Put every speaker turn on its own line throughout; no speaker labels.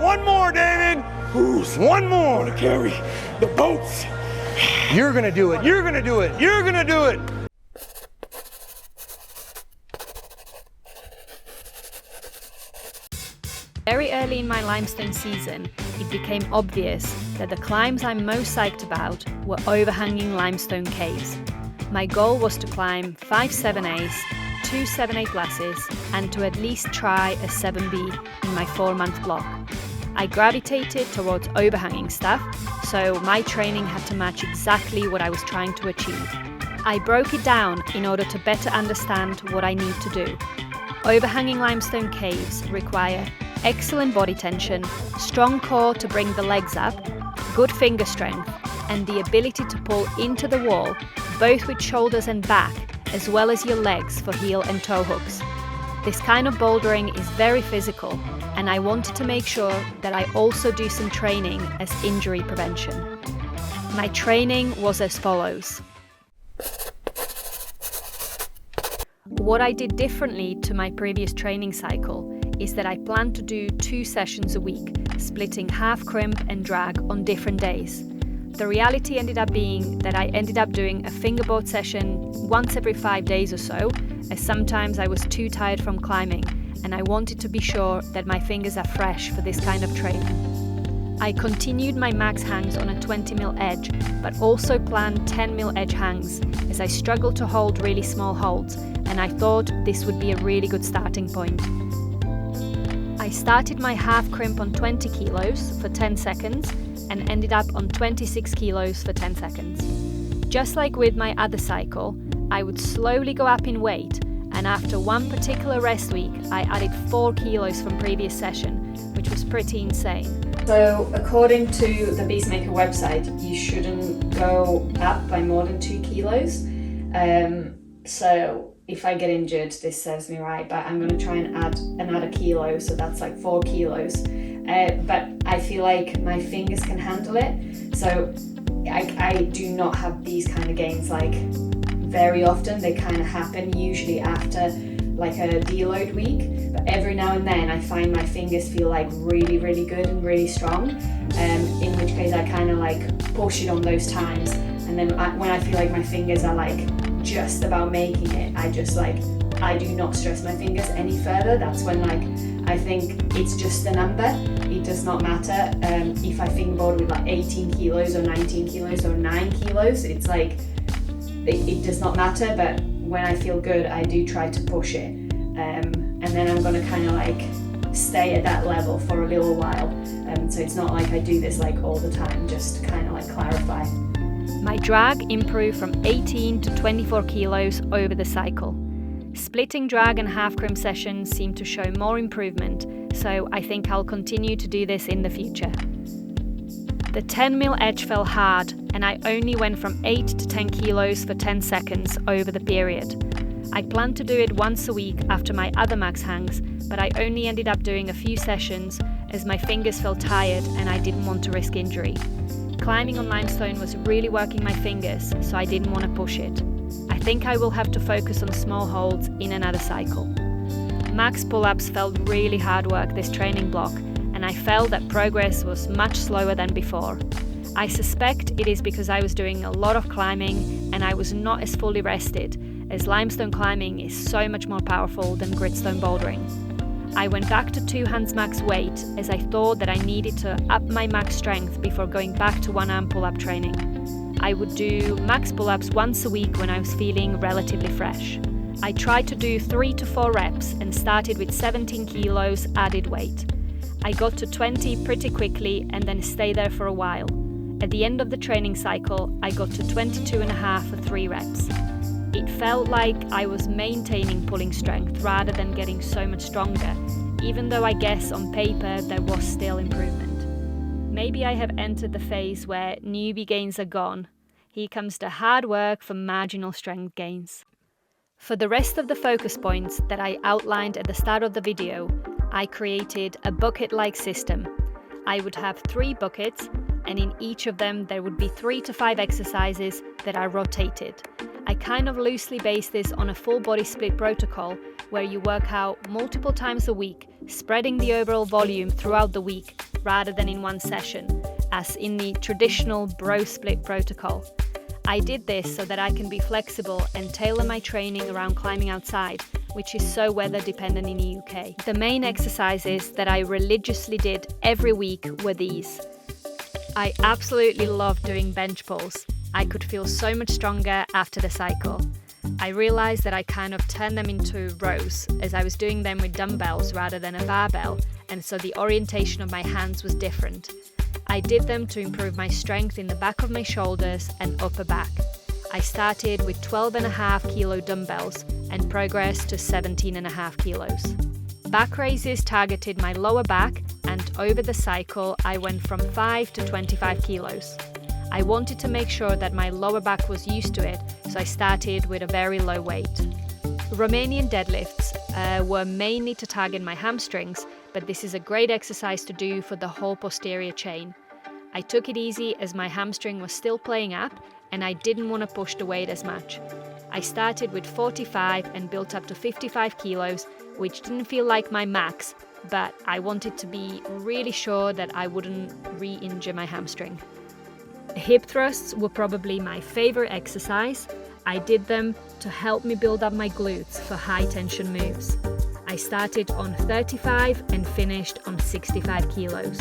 one more, David. Who's one more to carry the boats? You're gonna do it, you're gonna do it, you're gonna do it.
Very early in my limestone season, it became obvious that the climbs I'm most psyched about were overhanging limestone caves. My goal was to climb 5 7As, 2 7A pluses, and to at least try a 7B in my 4-month block. I gravitated towards overhanging stuff, so my training had to match exactly what I was trying to achieve. I broke it down in order to better understand what I need to do. Overhanging limestone caves require excellent body tension, strong core to bring the legs up, good finger strength, and the ability to pull into the wall, both with shoulders and back, as well as your legs for heel and toe hooks. This kind of bouldering is very physical, and I wanted to make sure that I also do some training as injury prevention. My training was as follows. What I did differently to my previous training cycle is that I planned to do 2 sessions a week, splitting half crimp and drag on different days. The reality ended up being that I ended up doing a fingerboard session once every 5 days or so, as sometimes I was too tired from climbing, and I wanted to be sure that my fingers are fresh for this kind of training. I continued my max hangs on a 20mm edge, but also planned 10mm edge hangs, as I struggled to hold really small holds, and I thought this would be a really good starting point. I started my half crimp on 20 kilos for 10 seconds and ended up on 26 kilos for 10 seconds. Just like with my other cycle, I would slowly go up in weight, and after one particular rest week, I added 4 kilos from previous session, which was pretty insane. So according to the Beastmaker website, you shouldn't go up by more than 2 kilos. So if I get injured, this serves me right, but I'm going to try and add another kilo, so that's like 4 kilos. But I feel like my fingers can handle it, so I do not have these kind of gains like very often. They kind of happen usually after like a deload week, but every now and then I find my fingers feel like really, really good and really strong, in which case I kind of like push it on those times, and then when I feel like my fingers are like just about making it, I do not stress my fingers any further. That's when like I think it's just a number. It does not matter if I fingerboard with like 18 kilos or 19 kilos or 9 kilos. It's like it does not matter, but when I feel good, I do try to push it, and then I'm gonna kind of like stay at that level for a little while. So it's not like I do this like all the time, just to kind of like clarify. My drag improved from 18 to 24 kilos over the cycle. Splitting drag and half crimp sessions seem to show more improvement, so I think I'll continue to do this in the future. The 10mm edge fell hard, and I only went from 8 to 10 kilos for 10 seconds over the period. I planned to do it once a week after my other max hangs, but I only ended up doing a few sessions as my fingers felt tired and I didn't want to risk injury. Climbing on limestone was really working my fingers, so I didn't want to push it. I think I will have to focus on small holds in another cycle. Max pull-ups felt really hard work this training block, and I felt that progress was much slower than before. I suspect it is because I was doing a lot of climbing and I was not as fully rested, as limestone climbing is so much more powerful than gritstone bouldering. I went back to 2 hands max weight as I thought that I needed to up my max strength before going back to 1-arm pull-up training. I would do max pull-ups once a week when I was feeling relatively fresh. I tried to do 3 to 4 reps and started with 17 kilos added weight. I got to 20 pretty quickly and then stayed there for a while. At the end of the training cycle, I got to 22.5 for 3 reps. It felt like I was maintaining pulling strength rather than getting so much stronger, even though I guess on paper there was still improvement. Maybe I have entered the phase where newbie gains are gone. Here comes the hard work for marginal strength gains. For the rest of the focus points that I outlined at the start of the video, I created a bucket-like system. I would have 3 buckets, and in each of them there would be 3 to 5 exercises that are rotated. I kind of loosely based this on a full body split protocol where you work out multiple times a week, spreading the overall volume throughout the week
rather than in one session, as in the traditional bro split protocol. I did this so that I can be flexible and tailor my training around climbing outside, which is so weather dependent in the UK. The main exercises that I religiously did every week were these. I absolutely loved doing bench pulls. I could feel so much stronger after the cycle. I realised that I kind of turned them into rows, as I was doing them with dumbbells rather than a barbell, and so the orientation of my hands was different. I did them to improve my strength in the back of my shoulders and upper back. I started with 12.5 kilo dumbbells and progressed to 17.5 kilos. Back raises targeted my lower back, and over the cycle I went from 5 to 25 kilos. I wanted to make sure that my lower back was used to it, so I started with a very low weight. Romanian deadlifts were mainly to target my hamstrings, but this is a great exercise to do for the whole posterior chain. I took it easy as my hamstring was still playing up and I didn't want to push the weight as much. I started with 45 and built up to 55 kilos, which didn't feel like my max, but I wanted to be really sure that I wouldn't re-injure my hamstring. Hip thrusts were probably my favorite exercise. I did them to help me build up my glutes for high tension moves. I started on 35 and finished on 65 kilos.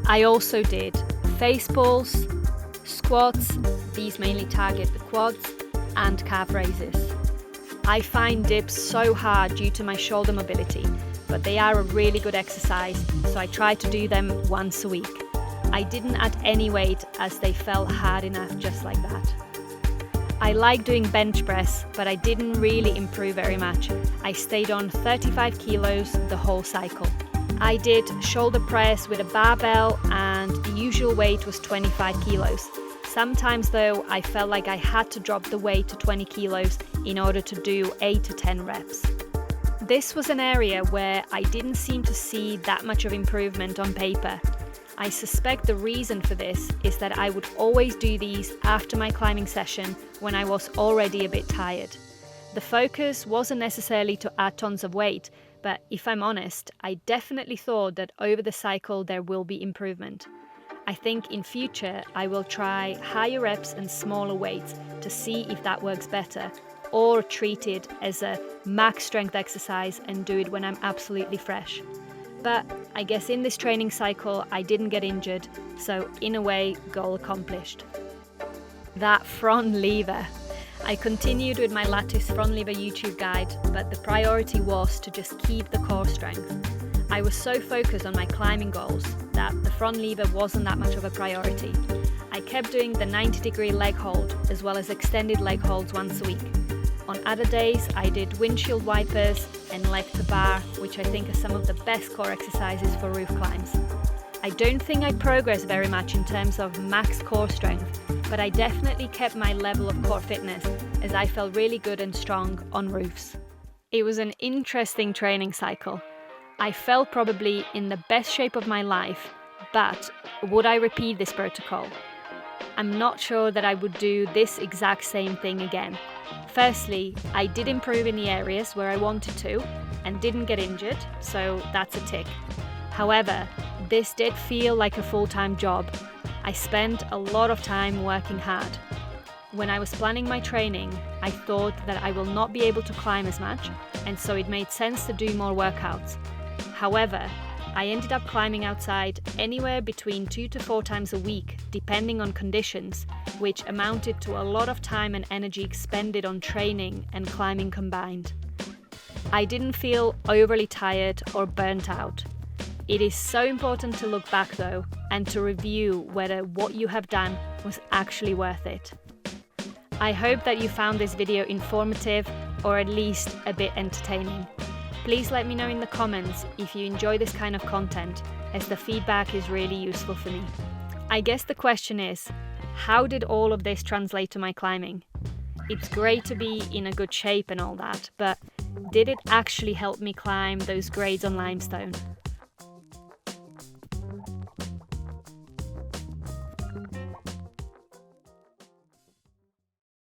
I also did face pulls, squats, these mainly target the quads, and calf raises. I find dips so hard due to my shoulder mobility, but they are a really good exercise, so I try to do them once a week. I didn't add any weight as they felt hard enough just like that. I like doing bench press, but I didn't really improve very much. I stayed on 35 kilos the whole cycle. I did shoulder press with a barbell and the usual weight was 25 kilos. Sometimes though, I felt like I had to drop the weight to 20 kilos in order to do 8 to 10 reps. This was an area where I didn't seem to see that much of improvement on paper. I suspect the reason for this is that I would always do these after my climbing session when I was already a bit tired. The focus wasn't necessarily to add tons of weight, but if I'm honest, I definitely thought that over the cycle there will be improvement. I think in future I will try higher reps and smaller weights to see if that works better, or treat it as a max strength exercise and do it when I'm absolutely fresh. But I guess in this training cycle I didn't get injured, so in a way, goal accomplished. That front lever. I continued with my lattice front lever YouTube guide, but the priority was to just keep the core strength. I was so focused on my climbing goals that the front lever wasn't that much of a priority. I kept doing the 90-degree leg hold as well as extended leg holds once a week. On other days, I did windshield wipers and leg to bar, which I think are some of the best core exercises for roof climbs. I don't think I progressed very much in terms of max core strength, but I definitely kept my level of core fitness as I felt really good and strong on roofs. It was an interesting training cycle. I felt probably in the best shape of my life, but would I repeat this protocol? I'm not sure that I would do this exact same thing again. Firstly, I did improve in the areas where I wanted to and didn't get injured, so that's a tick. However, this did feel like a full-time job. I spent a lot of time working hard. When I was planning my training, I thought that I will not be able to climb as much, and so it made sense to do more workouts. However, I ended up climbing outside anywhere between 2 to 4 times a week, depending on conditions, which amounted to a lot of time and energy expended on training and climbing combined. I didn't feel overly tired or burnt out. It is so important to look back though, and to review whether what you have done was actually worth it. I hope that you found this video informative or at least a bit entertaining. Please let me know in the comments if you enjoy this kind of content, as the feedback is really useful for me. I guess the question is, how did all of this translate to my climbing? It's great to be in a good shape and all that, but did it actually help me climb those grades on limestone?